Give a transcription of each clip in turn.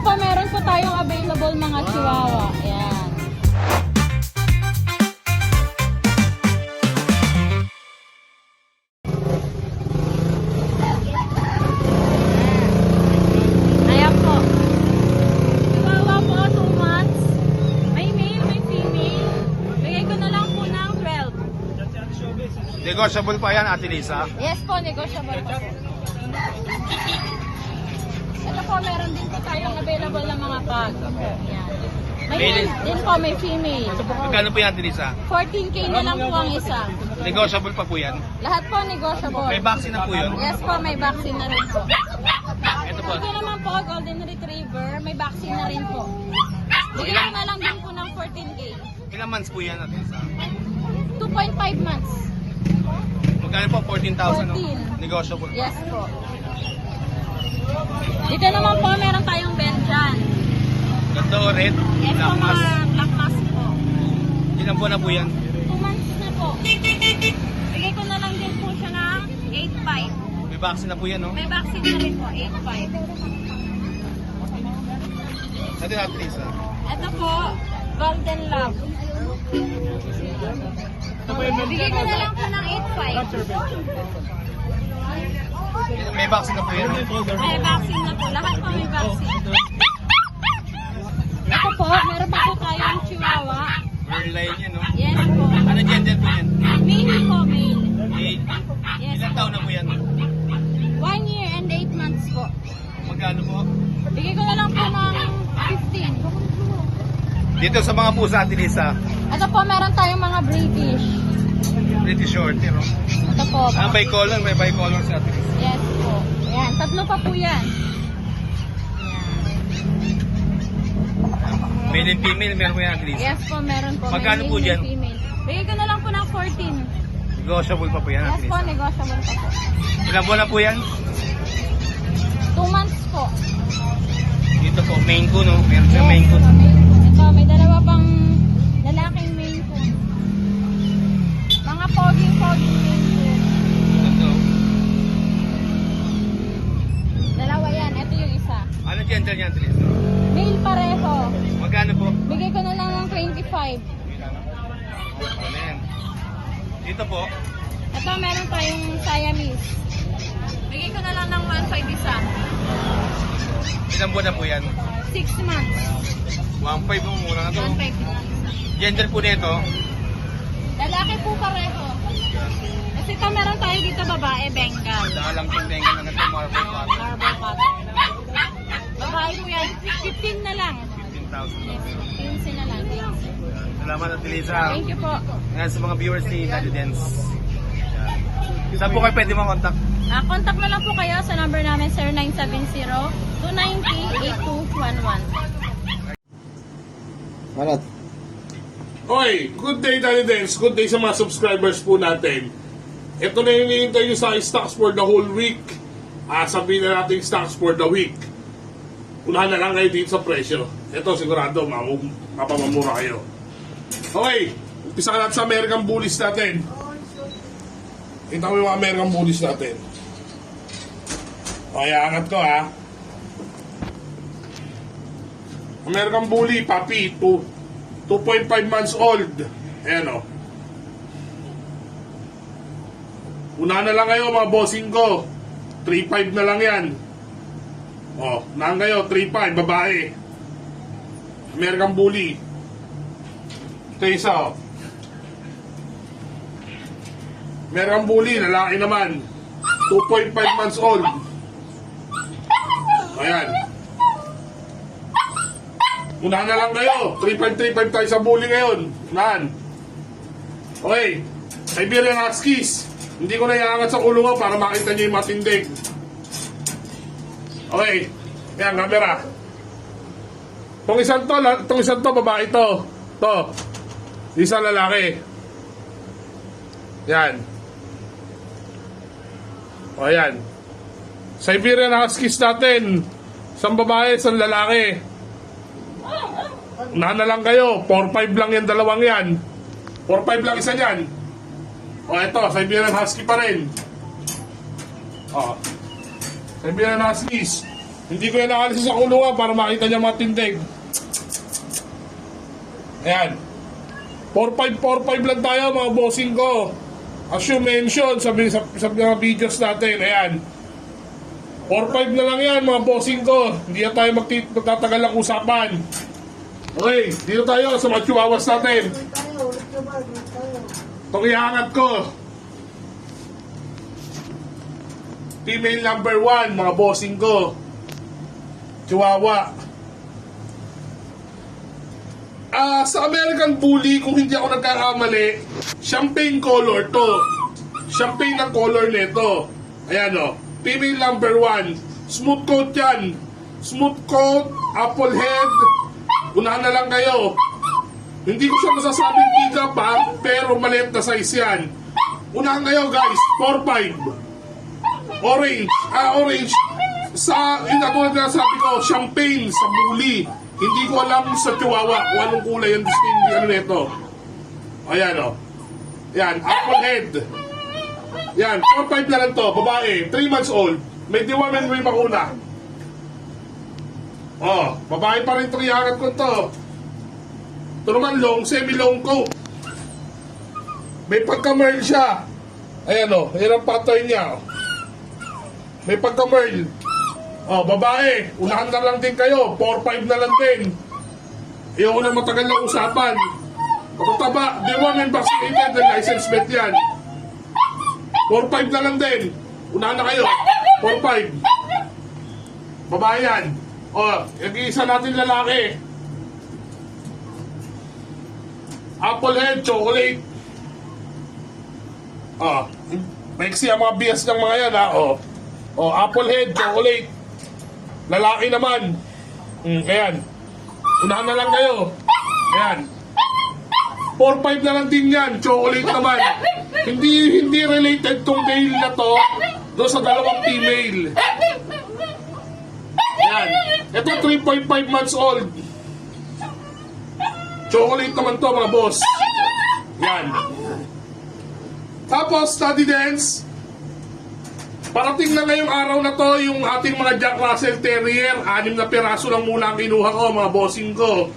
po, meron po tayong available mga chihuahua. Ayan. Ayan po. Chihuahua po, 2 months. May male, may female. Bigay ko na lang po ng 12. Negotiable pa yan, Ate Lisa. Yes po, negotiable po. Ito po, meron din po tayong available na mga pag. Ayan. May Male. male din po, may female. Magkano po yan, Ate Lisa? 14K na lang po ang isa. Negotiable pa po yan. Lahat po negotiable. May vaccine na po yun. Yes po, may vaccine na rin po. Ito po. Ito naman po, Golden Retriever, may vaccine na rin po. Bigyan ko na lang din po ng 14K. Ilang months po yan, Ate Lisa? 2.5 months. Magkano po? 14,000, no? 14. Negotiable. Yes po. Dito naman po, meron tayong Belgian. Ganda o red? Yes po, Black mask. mga black mask po. Ilang buwan na po yan? 2 months na po. Bigay ko na lang din po siya ng 8.5. May vaccine na po yan, no? May vaccine na rin po, 8.5. Ate Lisa. Ito po, Golden Lab. Bigay ko na lang po ng 8.5. May vaccine na po yan. May vaccine na po. Lahat po may vaccine. Ito po, meron pa po tayong chihuahua. Merline yan, no? Yes po. Ano gender po yan? Male po, male. Eight. Yes Ilang po. taon na po yan? 1 year and 8 months po. Magkano po? Bigay ko na lang po ng 15. Dito sa mga pusa, Ate Lisa. Ito po, meron tayong mga British. Pretty short, no? Ito po. Ah, bicolor. May bicolor sa Ate Lisa. Yes po. Ayan, tatlo pa po yan. Male and female, meron po yan, Ate Lisa. Yes po, meron po. Magkano May po male, dyan? may female. Bigay ko na lang po ng 14. Negotiable pa po yan, Yes Ate po, Lisa. negotiable pa po. Ilang buwan na po yan? 2 months po. Dito po, main ko, no? Meron siya Yes, main ko. ito, Maine Coon. Ito, may dalawa pang lalaking Maine Coon. Mga poging Maine Coon. Ito. Dalawa yan. Ito yung isa. Ano gender niya, Ate Lisa? Male pareho. Magkano po? Bigay ko na lang ng 25. Ano yan? Dito po, Ito, meron tayong Siamese. Bigay ko na lang ng 1.5 isa. ilang buwan na po yan? 6 months. 1.5 mo muna na to. 1.5 na lang isa. Gender po nito, Lalaki po pareho. Kasi ito meron tayo dito babae, Bengal. daka lang yung tenga na ito, marble pattern. Marble pattern. Babae po yan. 15 na lang. 15,000. Yes, 15 na lang. 15. Salamat, Ate Lisa. Thank you po. Ngayon sa mga viewers ni Daddy Dance. Saan po kayo pwede mag-contact? Contact na lang po kayo sa number namin 0970-290-8211. Manat. Oy, good day Daddy Dance. Good day sa mga subscribers po natin. Ito na yung hinihintay nyo sa stocks for the whole week. Sabihin na natin stocks for the week. Unahan na lang kayo dito sa presyo. Ito sigurado, mapamamura kayo. Okay, umpisa ka natin sa American Bullies natin. Kita mo yung American Bullies natin. Okay, angat ko ha. American Bully, papi, 2.5 months old. Ayan o. Una na lang kayo mga bossing ko. 3.5 na lang yan. O, unahan kayo, 3.5, babae. American Bully. Ito yung isa o. American Bully, lalaki naman. 2.5 months old. Ayan. Unahan na lang kayo. 3.5 tayo sa bully ngayon. Unahan. Okay. Siberian Huskies. Hindi ko na iangat sa kulungan para makita nyo yung matindig. Okay. Ayan, camera. Itong isang to, babae to. To. Isang lalaki. Yan. O, ayan. Siberian Huskies natin. Isang babae, isang lalaki. Unahan na lang kayo. 4.5 lang yan, dalawang yan. 4.5 lang isa yan. O, eto, Siberian Husky pa rin. O. Siberian Huskies. Hindi ko yan nakalis sa kulungan para makita niya matindig. Ayan. 4-5 lang tayo mga bossing ko. As you mentioned sa mga videos natin. Ayan. 4-5 na lang yan mga bossing ko. Hindi na tayo magtatagal ng usapan. Okay, dito tayo sa mga chihuahuas natin. Itong iangat ko. Female number 1, mga bossing ko. Chihuahua. Sa American Bully, kung hindi ako nagkakamali, champagne color to. Champagne ang color nito. Ayan o. Female number 1. Smooth coat yan. Smooth coat, apple head. Unahan na lang kayo. Hindi ko siya masasabing tiga pa, pero maliit na size yan. Unahan kayo guys. 4-5. Orange. Orange. Yung katulad na sabi ko, champagne sa Bully. Hindi ko alam sa Chihuahua kung anong kulay yung distinct ano nito. Ayan o. Yan, apple head. Yan, 4-5 na lang to. Babae, 3 months old. May deworm and may bakuna. Oh, babae pa rin ito iangat ko to. Ito naman long, semi-long coat. May pagka-merl siya. Ayan o, yan ang pattern niya. May pagka-merl. Oh, babae, unahan na lang din kayo. 4-5 na lang din. Ayaw ko na matagal na usapan. Matutaba, deworm and vaccinated and license bet yan. 4-5 na lang din. Unahan na kayo. 4-5. Babae yan. Oh, yung-isa natin lalaki. Apple head, chocolate. Oh, maiksi ang mga bias ng mga yan ha. Oh, apple head, chocolate. Lalaki naman. Ayan. Unahan na lang kayo. Ayan. 4-5 na lang din yan. Chocolate naman. Hindi related tong male na to doon sa dalawang female. Ayan. Ito 3.5 months old. Chocolate naman to mga boss. Ayan. Tapos, study dance. Parating na ngayong araw na to yung ating mga Jack Russell Terrier. 6 na piraso lang muna ang kinuha ko, mga bossing ko.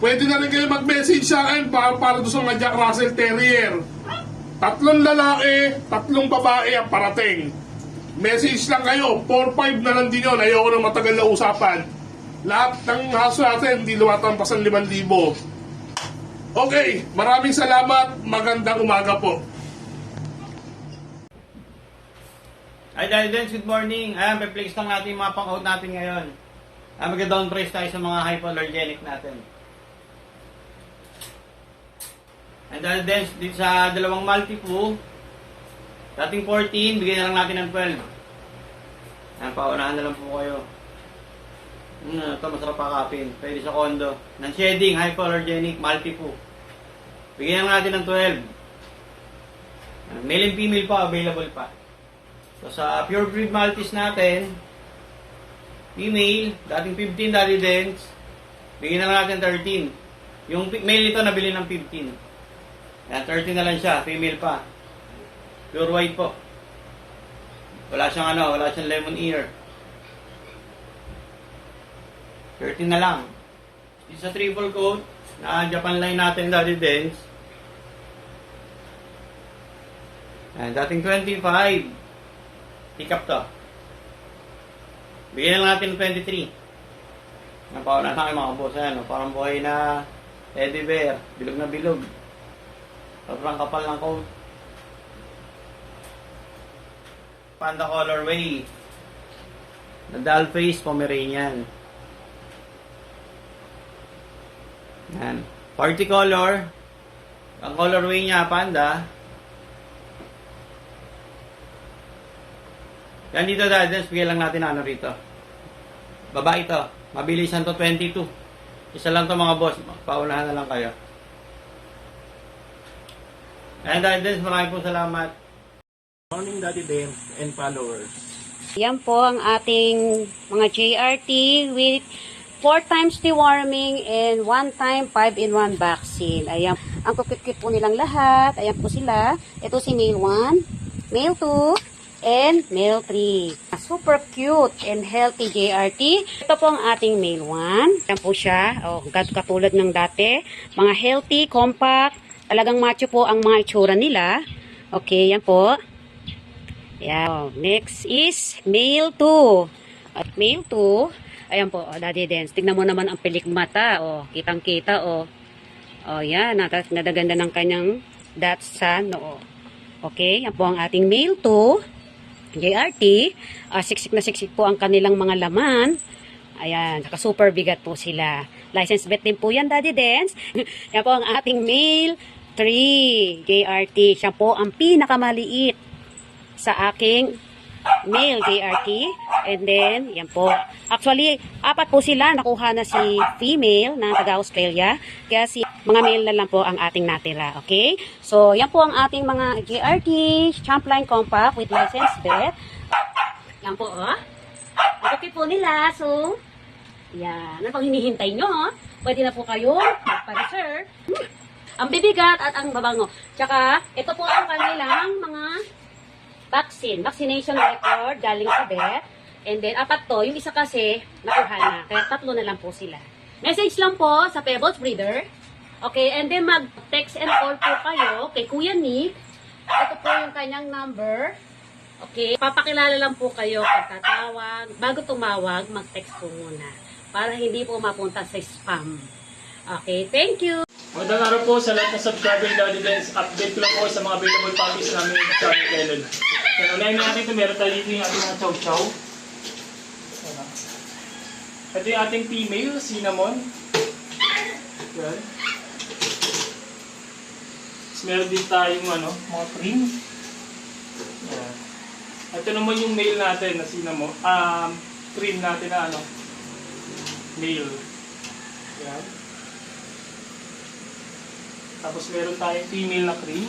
Pwede na rin kayo mag-message sa akin para doon sa mga Jack Russell Terrier. 3 lalaki, 3 babae ang parating. Message lang kayo, 4-5 na lang din yun. Ayoko na matagal na usapan. Lahat ng haso natin, hindi lumatampas ang 5,000. Okay, maraming salamat. Magandang umaga po. Hi Dance, good morning. Ayan, pe-flex lang natin yung mga pang-out natin ngayon. Mag-down price tayo sa mga hypoallergenic natin. And Dance, dito sa dalawang multi-po, dating 14, bigyan na lang natin ng 12. Ayan, paunahan na lang po kayo. Ito, masarap pakapin. Pwede sa condo. Non-shedding, hypoallergenic, multi-po. Bigyan lang natin ng 12. Male and female pa, available pa. So, sa pure breed Maltese natin, female, dating 15 Daddy Dents, bigyan na lang natin 13. Yung male nito nabili ng 15. Yan, 13 na lang siya, female pa. Pure white po. Wala siyang wala siyang lemon ear. 13 na lang. Isa triple coat, na Japan line natin Daddy Dents. Yan, dating 25. Pick up to. Bigyan lang natin ng 23. Napauna na kayo mga boss. Parang buhay na teddy bear. Bilog na bilog. Sobrang kapal ng coat. Panda colorway. Na doll face Pomeranian. Yan. Party color. Ang colorway niya panda. Yan dito dahil, bigyan lang natin rito. Babae ito. Mabilisan to 22. Isa lang to mga boss. Paunahan na lang kayo. And dahil, maraming po salamat. Morning Daddy Dance and followers. Yan po ang ating mga JRT with 4 times deworming and 1 time 5-in-1 vaccine. Ayan. Ang kukit-kit po nilang lahat. Ayan po sila. Ito si male 1, male 2, and male 3. Super cute and healthy JRT. Ito po ang ating male 1. Yan po siya. Oh, katulad ng dati. Mga healthy, compact. Talagang macho po ang mga itsura nila. Okay, yan po. Yan. Next is male 2. At male 2, ayan po, Daddy Dance. Tignan mo naman ang pilik mata. Oh, kitang-kita, oh. Oh, yan. Nadaganda ng kanyang dots sa noo. Okay, yan po ang ating male 2. JRT, siksik po ang kanilang mga laman. Ayan, saka super bigat po sila. License bet din po yan, Daddy Dance. Yan po ang ating male 3 JRT. Siya po ang pinakamaliit sa aking male JRT. And then, yan po. Actually, 4 po sila. Nakuha na si female na taga-Australia. Kaya si mga male na lang po ang ating natira. Okay? So, yan po ang ating mga JRT Champline Compact with license bet. Yan po, oh. Okay po nila. So, yan. Ano pang hinihintay nyo, oh? Pwede na po kayo magpa-reserve. Ang bibigat at ang babango. Tsaka, ito po ang kanilang mga vaccination record galing sa vet. And then, 4 to. Yung isa kasi, nakuha na. Kaya 3 na lang po sila. Message lang po sa Pebbles Breeder. Okay, and then mag-text and call po kayo kay Kuya Nick. Ito po yung kanyang number. Okay, papakilala lang po kayo pagkatawag. Bago tumawag, mag-text po muna. Para hindi po mapunta sa spam. Okay, thank you! Magandang araw po sa lahat ng subscriber ng Daddy Dance. Update ko lang po sa mga available puppies namin sa amin kailan. Yan, unahin natin ito. Meron tayo dito yung ating mga chow chow. Ito yung ating female, cinnamon. Yan. Tapos meron din tayong mga cream. Yan. Ito naman yung male natin na cinnamon. Cream natin na male. Yan. Tapos meron tayong female na cream.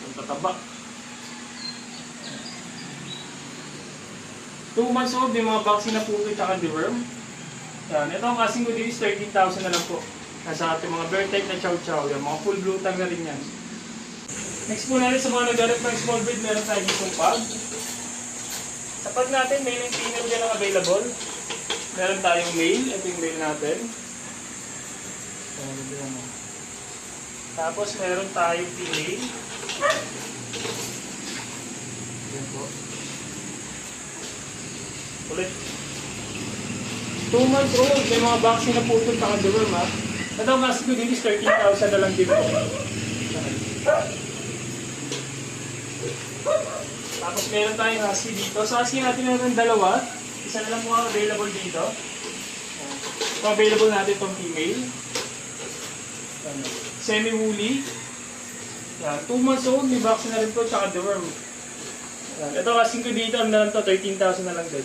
Yung tataba. 2 months old, may mga vaccine na puto at deworm. Yan. Ito ang kasing ko dito is 13,000 na lang po. Nasa ating mga bear type na chow chow. Yan. Mga full blue tag na rin yan. Next po natin sa mga naghanap ng small breed, meron tayo ditong pug. Sa pug natin, male and female din ang available. Meron tayong male. Ito yung male natin. Tapos meron tayong female. Yan po. Ulit. 2 months old, may mga vaccine na putol sa kandurum ha. Ito ang kasi ko dito is 13,000 na lang din po. Tapos meron tayong husky dito. Sa husky natin meron 2. Isa na lang po ang available dito. Ito available natin itong female. Semi-woolly. 2 months old, may vaccine na rin po, tsaka deworm. Ito kasing ko dito, ano na lang to, 13,000 na lang din.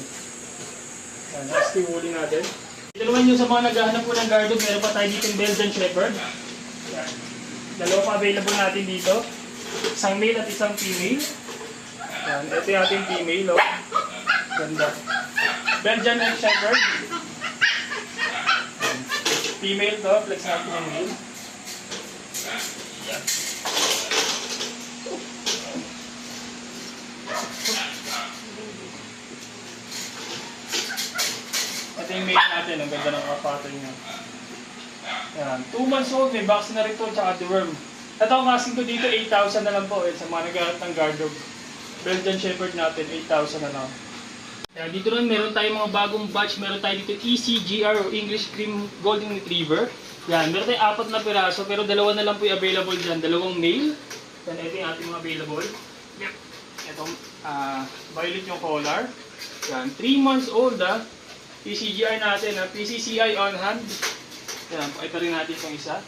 Husky woolly natin. Dito naman yung sa mga naghahanap po ng guard dog, meron pa tayo dito yung Belgian Shepherd. Yan. 2 pa available natin dito. Isang male at isang female. Yan. Ito yung ating female. Oh. Ganda. Belgian and Shepherd. Female to, flex natin yung male. Ito yung male natin, ang ganda ng kapato niya. Yan. 2 months old, may vaccine na rin to, tsaka deworm. Ito ang kasing ko dito, 8,000 na lang po sa mga naghahanap ng guard dog. Belgian Shepherd natin, 8,000 na lang. Yan. Dito rin meron tayong mga bagong batch. Meron tayo dito ECGR o English Cream Golden Retriever. Yan, meron tayong 4 na piraso, pero 2 na lang po yung available dyan. 2 male. Yan, ito yung ating mga available. Yep. Ito, violet yung color. Yan, 3 months old PCGI natin, PCCI on hand. Yan, ito rin natin itong isa.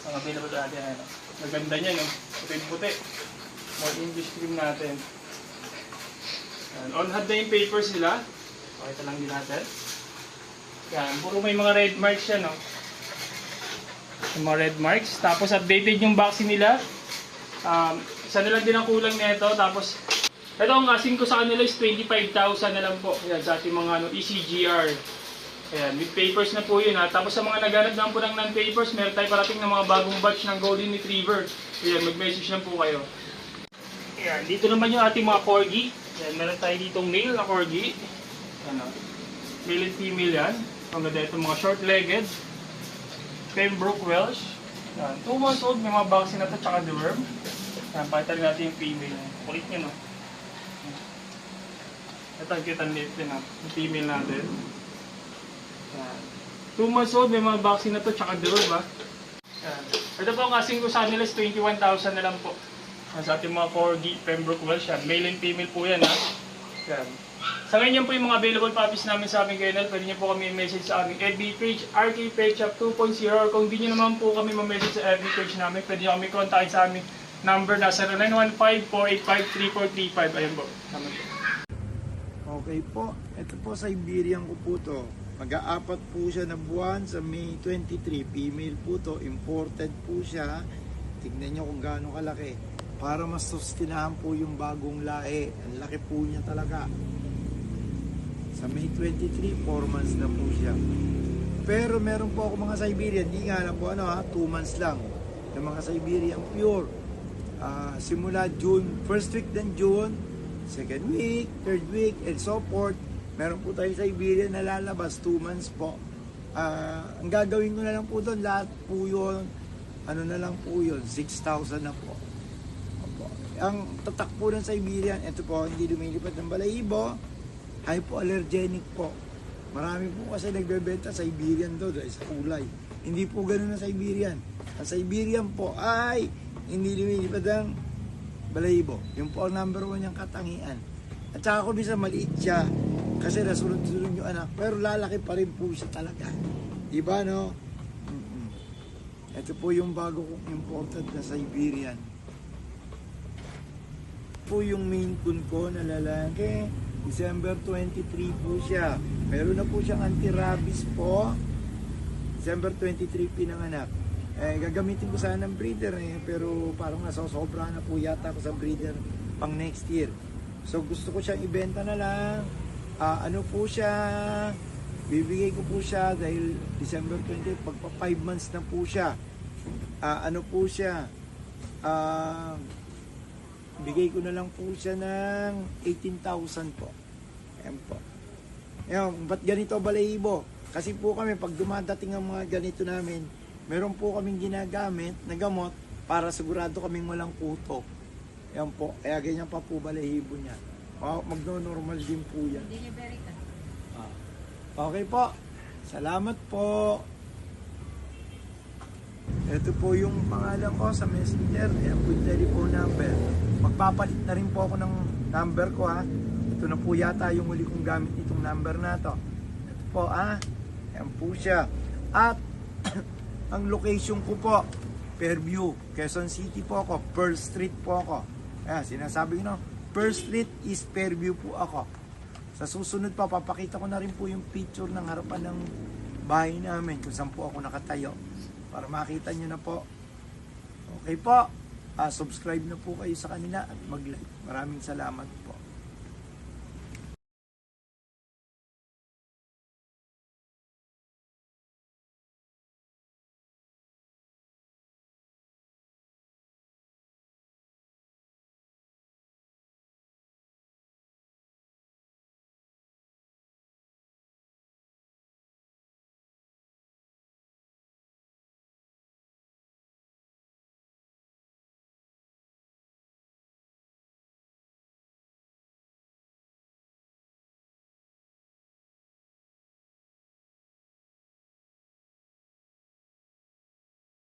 Ang available natin, maganda niya, no? Puti-puti. More English cream natin. Yan, on hand na yung papers nila. Pakita lang din natin. Yan, puro may mga red marks yan, no? Yung mga red marks. Tapos updated yung vaccine nila. Isa na lang din ang kulang nito. Tapos, ito ang asking ko sa kanila is 25,000 na lang po. Yan, sa ating mga ECGR. Ayan, with papers na po yun ha. Tapos sa mga naghanap lang po ng non-papers, meron tayo parating ng mga bagong batch ng Golden Retriever. Ayan, mag-message lang po kayo. Ayan, dito naman yung ating mga corgi. Ayan, meron tayo ditong male na corgi. Ano, male and female yan. Ang ganda itong mga short-legged. Pembroke Welsh. Ayan, 2 months old, may mga vaccine na ito, tsaka deworm. Ayan, pakita rin natin yung female. Kulit nyo, no? Ito, ang cute ang liit din, ha? Yung female natin. Ayan. 2 months old, may mga vaccine na ito, tsaka deworm, ha? Ayan. Ito po ang asking ko sa nila is 21,000 na lang po. Sa ating mga corgi, Pembroke Welsh, yan. Male and female po yan, ha? Yan. Sa ngayon po yung mga available puppies namin sa aming kennel. Pwede niyo po kami i-message sa aming FB page, RK Pet Shop 2.0. Or kung di niyo naman po kami ma-message sa FB page namin, pwede niyo kami kontakin sa aming number na 0915-485-3435. Ayan po. Naman po. Okay po, ito po Siberian ko po to. Mag-aapat po siya na buwan sa May 23. Female po to, imported po siya. Tignan nyo kung gaano kalaki. Para mas sustinahan po yung bagong lahi. Ang laki po niya talaga. Sa May 23, 4 months na po siya. Pero meron po ako mga Siberian, di nga lang po 2 months lang. Yung mga Siberian pure. Simula June, first week ng June, second week, third week, and so forth. Meron po tayo Siberian na lalabas, 2 months po. Ang gagawin ko na lang po doon, lahat po yun, ano na lang po yun, 6,000 na po. Opo. Ang tatak po ng Siberian, ito po, hindi lumilipat ng balahibo, hypoallergenic po. Marami po kasi nagbebenta Siberian doon dahil sa kulay. Hindi po ganun ang Siberian. Ang Siberian po ay hindi lumilipat ng balahibo. Yung po ang number 1 niyang katangian. At saka kung bisa maliit siya, kasi nasunod-sunod yung anak, pero lalaki pa rin po siya talaga. Diba, no? Ito po yung bago kong imported na Siberian. Po yung main coon ko na lalaki, December 23 po siya. Meron na po siyang anti-rabies po. December 23 pinanganak. Gagamitin ko sana ng breeder pero parang nasosobra na po yata ako sa breeder pang next year. So gusto ko siyang ibenta na lang. Ano po siya, bibigay ko po siya dahil December 20, pagpa 5 months na po siya. Ano po siya, bigay ko na lang po siya ng 18,000 po. Ayan po. Ayan, ba't ganito balahibo? Kasi po kami, pag dumadating ang mga ganito namin, meron po kaming ginagamit na gamot para sigurado kaming walang kuto. Ayan po, kaya ganyan pa po balahibo niya. Magno-normal din po yan. Okay po. Salamat po. Ito po yung pangalan ko sa messenger. Ayan po yung telephone number. Magpapalit na rin po ako ng number ko ha. Ito na po yata yung huli kong gamit itong number na to. Ito po Ayan po siya. At ang location ko po, Fairview, Quezon City po ako. Pearl Street po ako. Ayan, sinasabi ko Pearl Street is Fairview po ako. Sa susunod pa, papakita ko na rin po yung picture ng harapan ng bahay namin kung saan po ako nakatayo. Para makita nyo na po. Okay po. Subscribe na po kayo sa kanila at mag-like. Maraming salamat po.